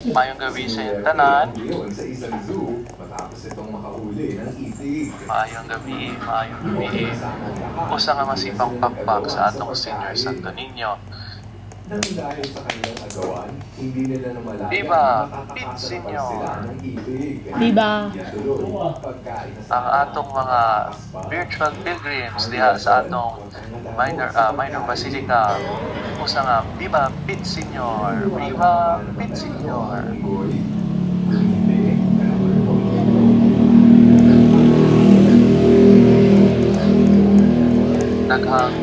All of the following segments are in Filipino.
Mayong gabi sa iyong tanan. Sa isang zoo, matapos itong makahuli ng itik. Mayong gabi. Usa nga masipang pakpak sa atong Senior Santo Niño. Nang dahil sa kanilang agawan, hindi nila namalayan Viva! na Pit makakasalapan Senior! sila ng itik. Viva! Ang atong mga virtual pilgrims diha sa atong minor basilica. Usa nga, Viva Pit Senior! Viva Pit Senior! Daghang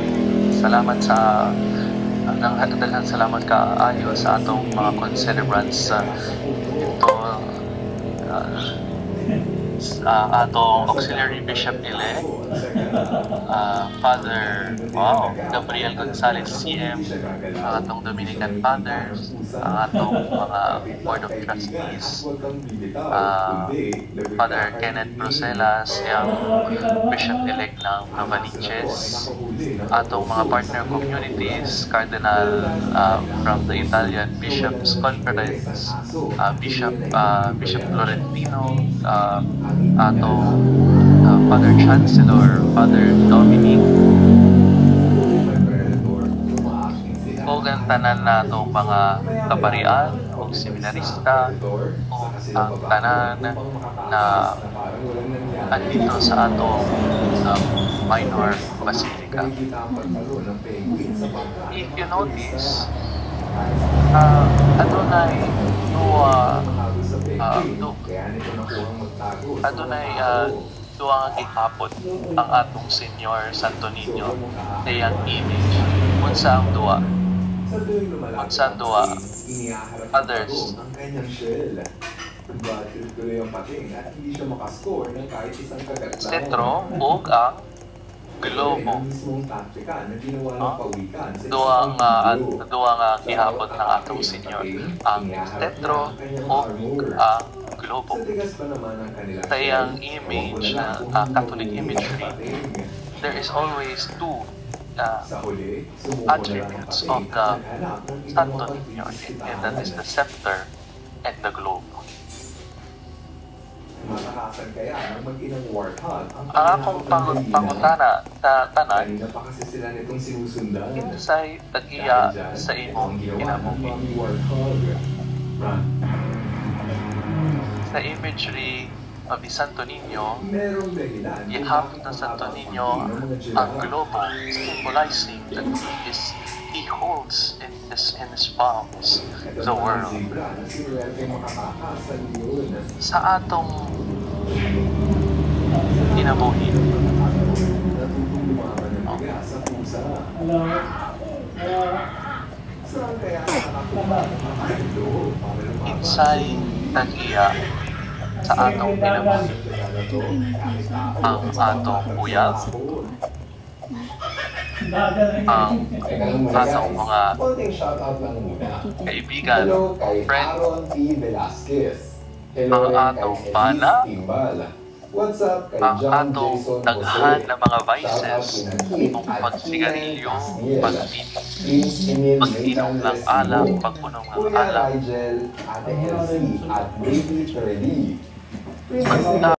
salamat kaayo sa atong mga concelebrants dito sa atong auxiliary bishop-elect Father Gabriel Gonzalez CM, ang atong Dominican Fathers, ang atong mga Board of Trustees, Father Kenneth Bruselas, ang bishop-elect ng Novaliches, atong mga partner communities, Cardinal from the Italian Bishops Conference, Bishop Florentino, atong Father Chancellor, Father Dominic, o ang tanan na itong mga kaparian o seminarista o ang tanan na andito sa atong minor basilica. If you notice, duwa nga gihapon ang atong Senior Santo Niño kayang image. Unsa ang duwa? Others. Sentro o ang globo. Duwa nga gihapon ng atong Senior. Ang sentro o ang globo. Tayang image, Catholic imagery, there is always two attributes of the Santo Niño, and that is the scepter and the globe. Ang akong pangutana sa tanan, insay tag-iya sa imong kinabuhi. Sa imagery of the Santo Niño, ihapon ng Santo Niño ang globo, symbolizing that he holds in his palms the world. Sa atong kinabuhi, insay tag-iya sa atong kinabuhi ang atong uyab, ang atong mga kaibigan, friend, ang atong bana, ang atong daghan na mga vices, kung pagsigarilyo, pag-inom ng alak, pag-unom ng alak,